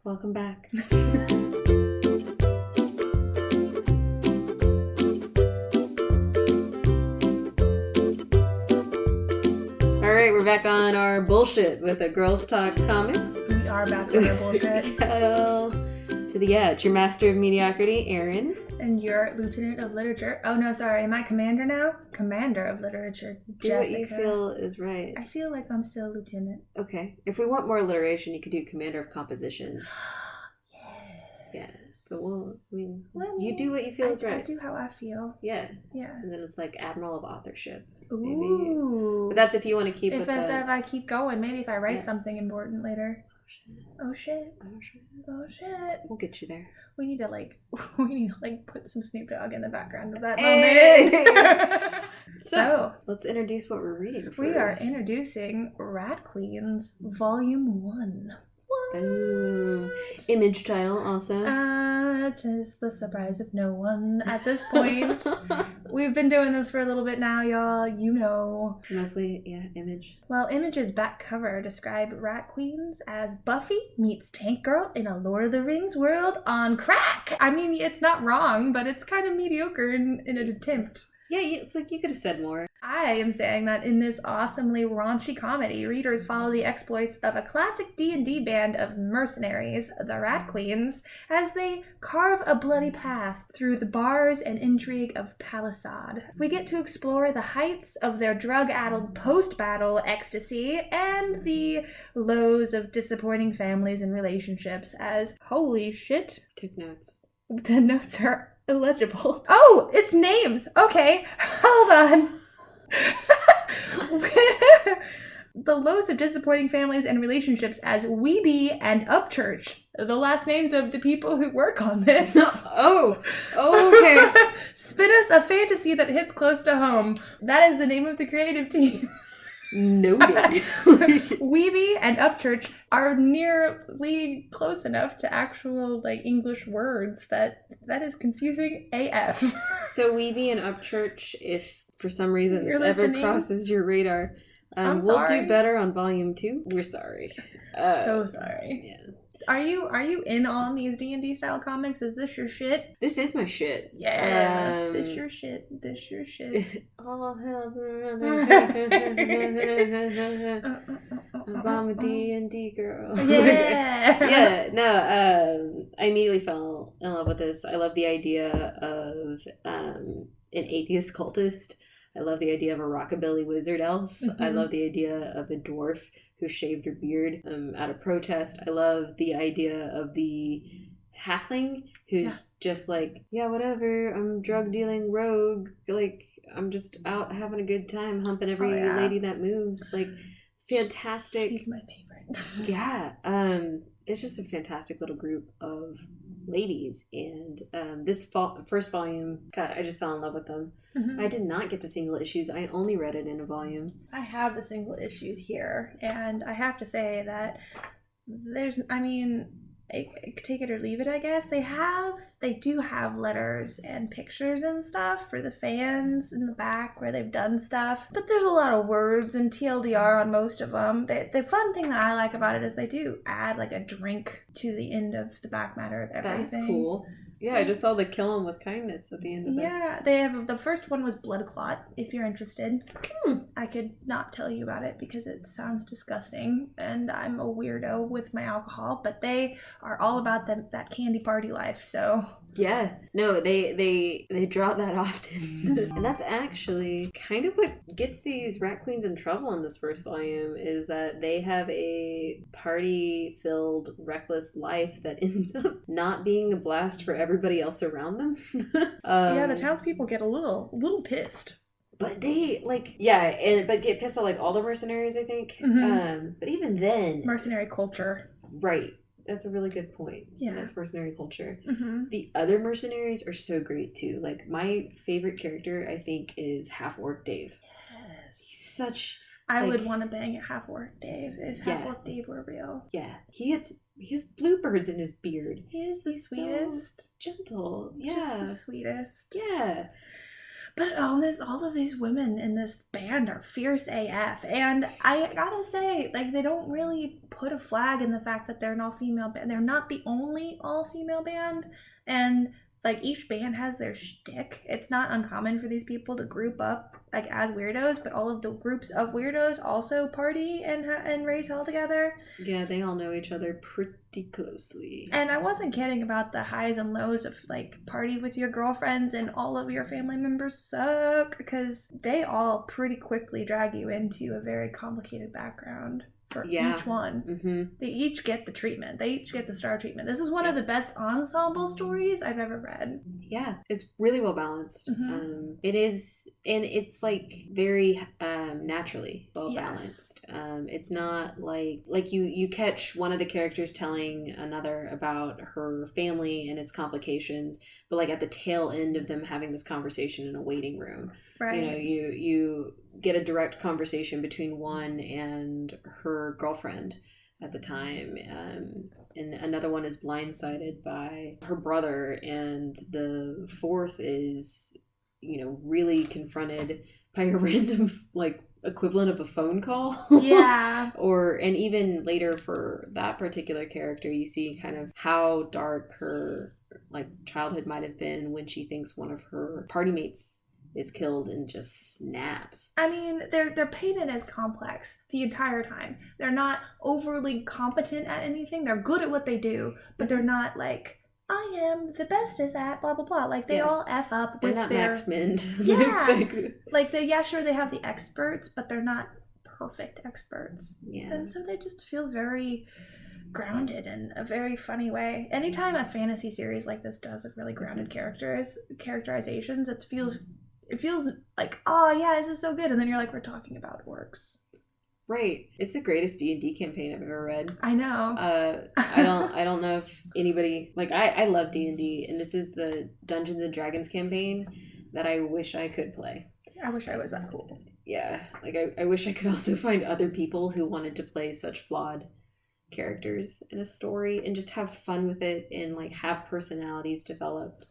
Welcome back. Alright, we're back on our bullshit with the Girls Talk Comics. We are back on our bullshit. Hell to the edge. Your master of mediocrity, Aaron. And your lieutenant of literature. Oh no, sorry. Am I commander now? Commander of literature, Jessica. Do what you feel is right. I feel like I'm still lieutenant. Okay. If we want more alliteration, you could do commander of composition. Yes. But you do what you feel is right. I do how I feel. Yeah. Yeah. And then it's like admiral of authorship. Ooh. Maybe. But that's if you want to keep if I keep going, maybe if I write something important later. Oh shit. We'll get you there. We need to put some Snoop Dogg in the background of that moment. So let's introduce what we're reading first. We are introducing Rat Queens Volume 1. Boom. Image title also. To the surprise of no one at this point. We've been doing this for a little bit now, y'all. You know. Mostly, Image. Well, Image's back cover described Rat Queens as Buffy meets Tank Girl in a Lord of the Rings world on crack. I mean, it's not wrong, but it's kind of mediocre in an attempt. Yeah, it's like you could have said more. I am saying that in this awesomely raunchy comedy, readers follow the exploits of a classic D&D band of mercenaries, the Rat Queens, as they carve a bloody path through the bars and intrigue of Palisade. We get to explore the heights of their drug-addled post-battle ecstasy and the lows of disappointing families and relationships as, holy shit. Took notes. The notes are illegible. Oh, it's names. Okay, hold on. The lows of disappointing families and relationships as Wiebe and Upchurch, the last names of the people who work on this. Oh, okay. Spin us a fantasy that hits close to home. That is the name of the creative team. Noted. Wiebe and Upchurch are nearly close enough to actual English words that is confusing AF. So Wiebe and Upchurch, if for some reason this ever listening? crosses your radar, we'll do better on Volume 2. We're sorry. So sorry. Yeah. Are you in on these D&D style comics? Is this your shit? This is my shit. Yeah. This your shit. All hell I'm a D&D girl. Yeah. Yeah. No. I immediately fell in love with this. I love the idea of an atheist cultist. I love the idea of a rockabilly wizard elf. Mm-hmm. I love the idea of a dwarf who shaved her beard out of protest. I love the idea of the halfling who's just like, yeah, whatever, I'm drug dealing rogue. Like, I'm just out having a good time humping every lady that moves. Like, fantastic. He's my favorite. Yeah. It's just a fantastic little group of ladies. And this first volume, God, I just fell in love with them. Mm-hmm. I did not get the single issues. I only read it in a volume. I have the single issues here, and I have to say that take it or leave it, I guess. They do have letters and pictures and stuff for the fans in the back where they've done stuff, but there's a lot of words and TLDR on most of them. The fun thing that I like about it is they do add a drink to the end of the back matter of everything. That's cool. Yeah, I just saw the kill 'em with kindness at the end of this. Yeah, they have the first one was bloodclot, if you're interested. I could not tell you about it because it sounds disgusting and I'm a weirdo with my alcohol, but they are all about that candy party life, so yeah. No, they draw that often. And that's actually kind of what gets these Rat Queens in trouble in this first volume, is that they have a party-filled, reckless life that ends up not being a blast for everybody else around them. Yeah, the townspeople get a little pissed. But they, but get pissed at, all the mercenaries, I think. Mm-hmm. But even then... Mercenary culture. Right. That's a really good point. Yeah. That's mercenary culture. Mm-hmm. The other mercenaries are so great, too. My favorite character, I think, is Half-Orc Dave. Yes. He's such... I would want to bang at Half-Orc Dave if Half-Orc Dave were real. Yeah. He has bluebirds in his beard. He is the sweetest. So gentle. Yeah. Just the sweetest. Yeah. But all of these women in this band are fierce AF. And I gotta say, like, they don't really put a flag in the fact that they're an all-female band. They're not the only all-female band. And, like, each band has their shtick. It's not uncommon for these people to group up, like, as weirdos, but all of the groups of weirdos also party and raise hell together. Yeah, they all know each other pretty closely. And I wasn't kidding about the highs and lows of, like, party with your girlfriends and all of your family members suck, because they all pretty quickly drag you into a very complicated background. For each one. Mm-hmm. They each get the treatment. They each get the star treatment. This is one of the best ensemble stories I've ever read. Yeah, it's really well balanced. Mm-hmm. It is, and it's like very naturally well balanced. It's not like you catch one of the characters telling another about her family and its complications, but like at the tail end of them having this conversation in a waiting room. Right. You know, you get a direct conversation between one and her girlfriend at the time, and another one is blindsided by her brother, and the fourth is, you know, really confronted by a random like equivalent of a phone call. Yeah. And even later for that particular character, you see kind of how dark her like childhood might have been when she thinks one of her party mates is killed and just snaps. I mean, they're painted as complex the entire time. They're not overly competent at anything. They're good at what they do, but they're not like, I am the bestest at blah blah blah. Like they all F up. They're not Max Mind. Yeah. Sure they have the experts, but they're not perfect experts. Yeah. And so they just feel very grounded in a very funny way. Anytime a fantasy series like this does a really grounded characterizations, it feels like, oh yeah, this is so good, and then you're like, we're talking about orcs. Right. It's the greatest D&D campaign I've ever read. I know. I don't know if anybody like I love D&D, and this is the Dungeons and Dragons campaign that I wish I could play. I wish I was that cool. Yeah. Like I wish I could also find other people who wanted to play such flawed characters in a story and just have fun with it and like have personalities developed.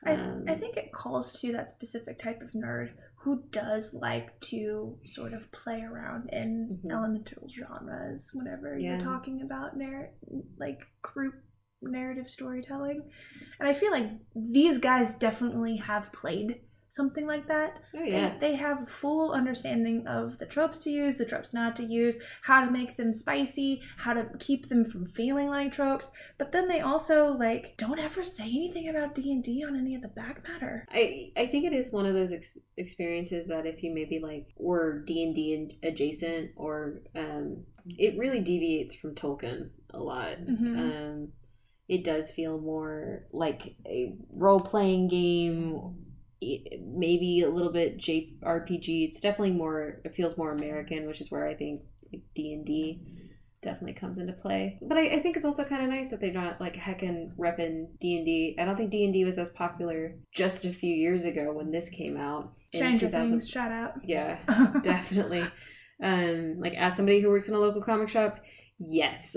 I think it calls to that specific type of nerd who does like to sort of play around in elemental genres whenever you're talking about group narrative storytelling. And I feel like these guys definitely have played something like that. Oh yeah. They have a full understanding of the tropes to use, the tropes not to use, how to make them spicy, how to keep them from feeling like tropes. But then they also like don't ever say anything about D&D on any of the back matter. I think it is one of those experiences that if you maybe like were D&D adjacent or it really deviates from Tolkien a lot. It does feel more like a role-playing game, maybe a little bit JRPG. It's definitely more, it feels more American, which is where I think like D&D definitely comes into play. But I think it's also kind of nice that they're not like heckin' repping D&D. I don't think D&D was as popular just a few years ago when this came out. Stranger Things, shout out. Yeah, definitely. Like as somebody who works in a local comic shop, yes.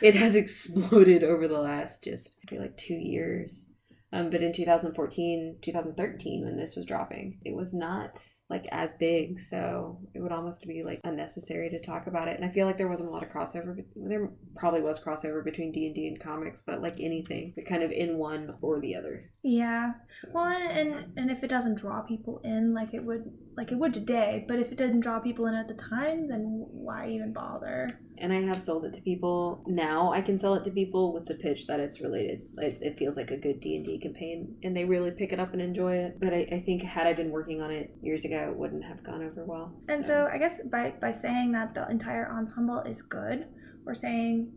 It has exploded over the last just I feel like 2 years. But in 2013, when this was dropping, it was not like as big, so it would almost be like unnecessary to talk about it. And I feel like there wasn't a lot of crossover. There probably was crossover between D&D and comics, but like anything, they're kind of in one or the other. Yeah. So. Well, and if it doesn't draw people in like it would today, but if it didn't draw people in at the time, then why even bother? And I have sold it to people. Now I can sell it to people with the pitch that it's related. It feels like a good D&D campaign, and they really pick it up and enjoy it. But I think had I been working on it years ago, it wouldn't have gone over well. And so I guess by saying that the entire ensemble is good, we're saying,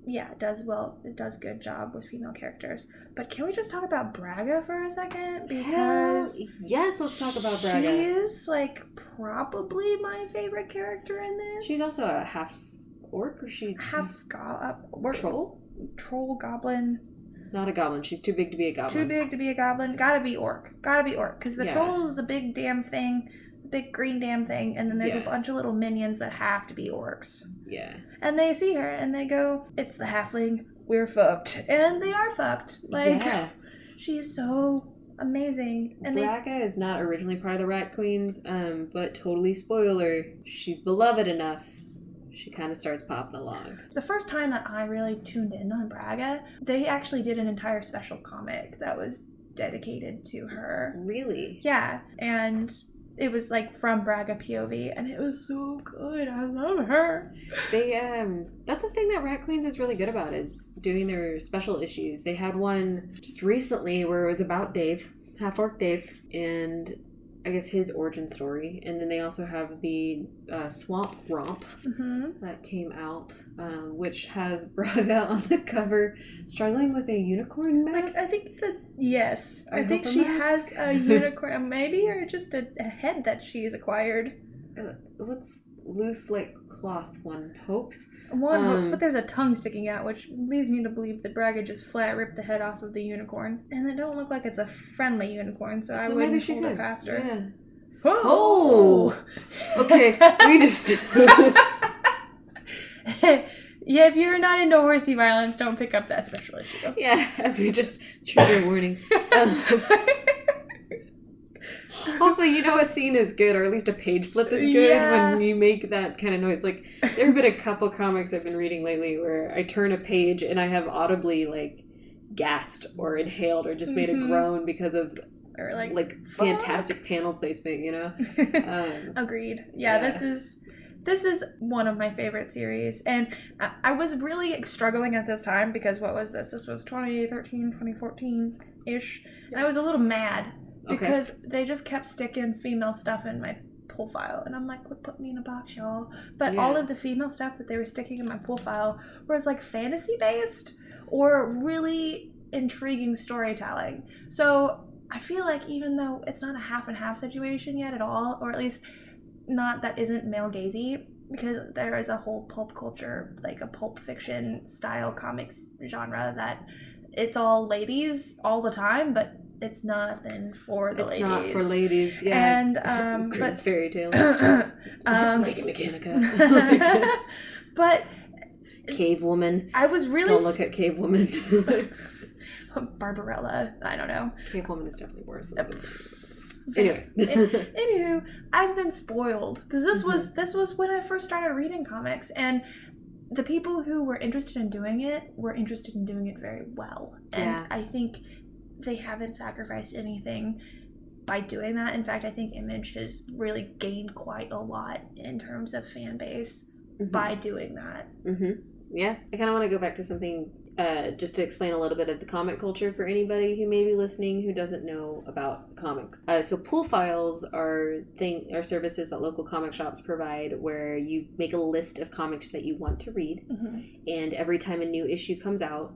yeah, it does good job with female characters. But can we just talk about Braga for a second? Because yes, let's talk about Braga. She is like probably my favorite character in this. She's also a half orc, or she troll goblin. Not a goblin. She's too big to be a goblin. Too big to be a goblin. Gotta be orc. Because the troll is the big damn thing, the big green damn thing, and then there's a bunch of little minions that have to be orcs. Yeah. And they see her and they go, "It's the halfling. We're fucked." And they are fucked. Like, she is so amazing. And Braga is not originally part of the Rat Queens, but totally spoiler, she's beloved enough. She kind of starts popping along. The first time that I really tuned in on Braga, they actually did an entire special comic that was dedicated to her. Really? Yeah, and it was like from Braga POV, and it was so good. I love her. They that's a thing that Rat Queens is really good about, is doing their special issues. They had one just recently where it was about Dave, Half-Orc Dave, and I guess his origin story. And then they also have the Swamp Romp that came out, which has Braga on the cover struggling with a unicorn mask. I think I think she has a unicorn, maybe, or just a head that she's acquired. It looks loose like cloth, one hopes. One hopes, but there's a tongue sticking out, which leads me to believe that Braga just flat ripped the head off of the unicorn. And it don't look like it's a friendly unicorn, so I wouldn't hold it past her. Yeah. Oh! Okay, we just... Yeah, if you're not into horsey violence, don't pick up that special issue. Yeah, as we just trigger warning. Also, you know a scene is good, or at least a page flip is good when you make that kind of noise. Like, there have been a couple comics I've been reading lately where I turn a page and I have audibly, like, gasped or inhaled or just made a groan because of, or like fantastic panel placement, you know? Agreed. Yeah, this is one of my favorite series. And I was really struggling at this time because what was this? This was 2013, 2014-ish. And I was a little mad. Because they just kept sticking female stuff in my pull file. And I'm like, quit putting me in a box, y'all. But all of the female stuff that they were sticking in my pull file was like fantasy-based or really intriguing storytelling. So I feel like even though it's not a half and half situation yet at all, or at least not that isn't male-gazy, because there is a whole pulp culture, like a pulp fiction style comics genre that it's all ladies all the time, but it's nothing for the ladies. It's not for ladies, yeah. And Grimm's fairy tale. Lady Mechanica. But Cave Woman. I was really don't look at Cave Woman. Barbarella. I don't know. Cave Woman is definitely worse. Anyway. Anywho, I've been spoiled because this was when I first started reading comics, and the people who were interested in doing it were interested in doing it very well. And I think they haven't sacrificed anything by doing that. In fact, I think Image has really gained quite a lot in terms of fan base by doing that. Yeah, I kind of want to go back to something just to explain a little bit of the comic culture for anybody who may be listening who doesn't know about comics. So pull files are services that local comic shops provide where you make a list of comics that you want to read, and every time a new issue comes out,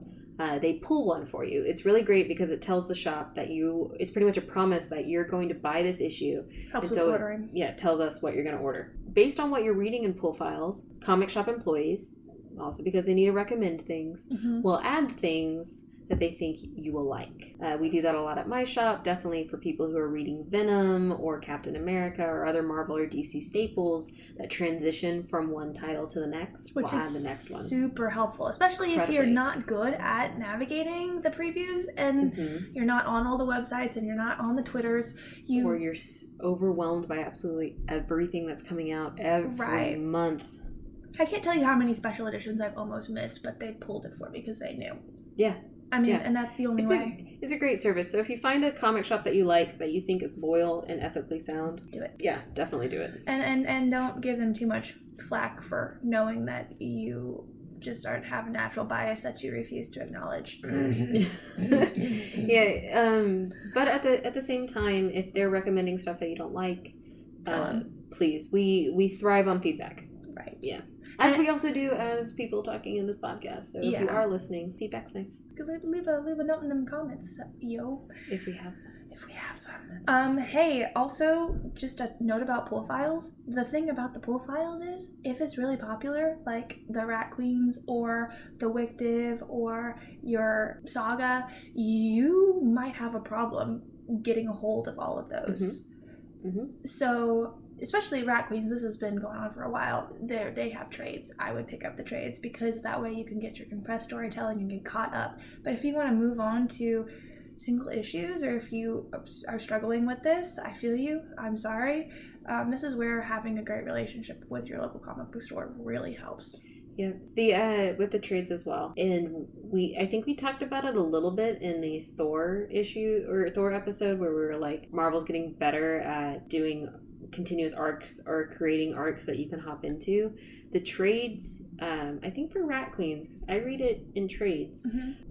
they pull one for you. It's really great because it tells the shop that it's pretty much a promise that you're going to buy this issue. Helps with ordering. It tells us what you're going to order. Based on what you're reading in pull files, comic shop employees, also because they need to recommend things, will add things that they think you will like. We do that a lot at my shop, definitely for people who are reading Venom or Captain America or other Marvel or DC staples that transition from one title to the next. Which we'll add the next one. Super helpful, especially if you're not good at navigating the previews and you're not on all the websites and you're not on the Twitters. Or you're overwhelmed by absolutely everything that's coming out every month. I can't tell you how many special editions I've almost missed, but they pulled it for me because they knew. Yeah. I mean, and that's the only way. It's a great service. So if you find a comic shop that you like, that you think is loyal and ethically sound, do it. Yeah, definitely do it. And don't give them too much flack for knowing that you just have a natural bias that you refuse to acknowledge. But at the same time, if they're recommending stuff that you don't like, please, we thrive on feedback. Right. Yeah. As we also do as people talking in this podcast. So if you are listening, feedback's nice. Leave a note in them comments, yo. If we have some. Hey, also, just a note about pull files. The thing about the pull files is, if it's really popular, like the Rat Queens or the Wick Div or your Saga, you might have a problem getting a hold of all of those. So, especially Rat Queens, this has been going on for a while. They have trades. I would pick up the trades because that way you can get your compressed storytelling and get caught up. But if you want to move on to single issues, or if you are struggling with this, I feel you. I'm sorry. This is where having a great relationship with your local comic book store really helps. Yeah, the with the trades as well, and I think we talked about it a little bit in the Thor issue or Thor episode where we were like, Marvel's getting better at doing continuous arcs or creating arcs that you can hop into. The trades, I think for Rat Queens, because I read it in trades,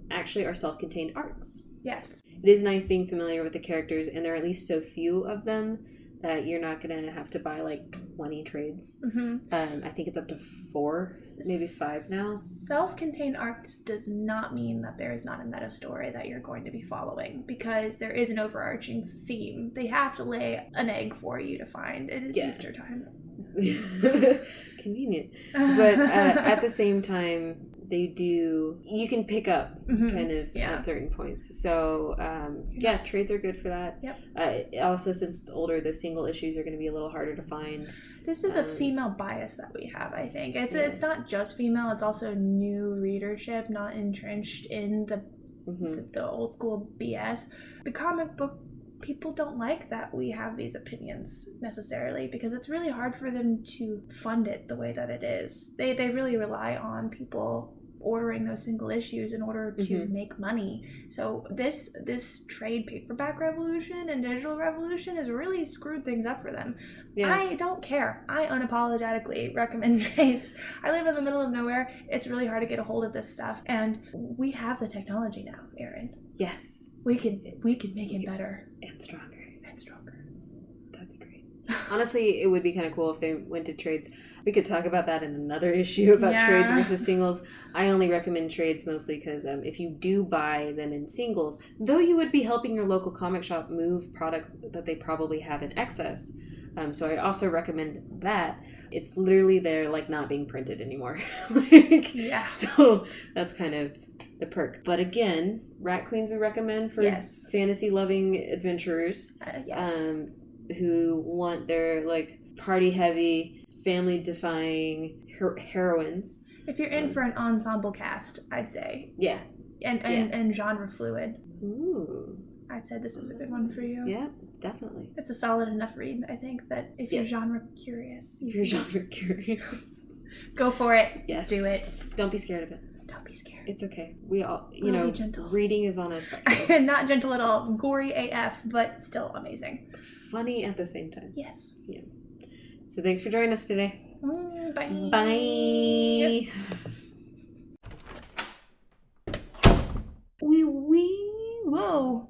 actually are self-contained arcs. Yes, it is nice being familiar with the characters, and there are at least so few of them that you're not going to have to buy like 20 trades. I think it's up to 4, maybe 5 now. Self-contained arcs does not mean that there is not a meta story that you're going to be following, because there is an overarching theme. They have to lay an egg for you to find. It is Easter time. Convenient. But at the same time, you can pick up kind of at certain points. So trades are good for that. Also, since it's older, the single issues are going to be a little harder to find. This is a female bias that we have, I think. It's not just female, it's also new readership, not entrenched in the old school BS. The comic book people don't like that we have these opinions necessarily, because it's really hard for them to fund it the way that it is. They really rely on people ordering those single issues in order to make money. So this trade paperback revolution and digital revolution has really screwed things up for them. I don't care. I unapologetically recommend trades. I live in the middle of nowhere. It's really hard to get a hold of this stuff, and we have the technology now, Erin. Yes, we can make it better and stronger. That'd be great. Honestly, it would be kind of cool if they went to trades. We could talk about that in another issue about trades versus singles. I only recommend trades mostly because if you do buy them in singles, though you would be helping your local comic shop move product that they probably have in excess. So I also recommend that. It's literally they're like not being printed anymore. So that's kind of the perk. But again, Rat Queens we recommend for fantasy-loving adventurers who want their like party-heavy, family-defying heroines. If you're in for an ensemble cast, I'd say. And genre fluid. Ooh. I'd say this is a good one for you. Yeah, definitely. It's a solid enough read, I think, that if you're genre curious. If you're genre curious. Go for it. Yes. Do it. Don't be scared of it. Don't be scared. It's okay. We all, be gentle. Reading is on a spectrum. I'm not gentle at all. Gory AF, but still amazing. Funny at the same time. Yes. Yeah. So thanks for joining us today. Bye. Bye. Whoa.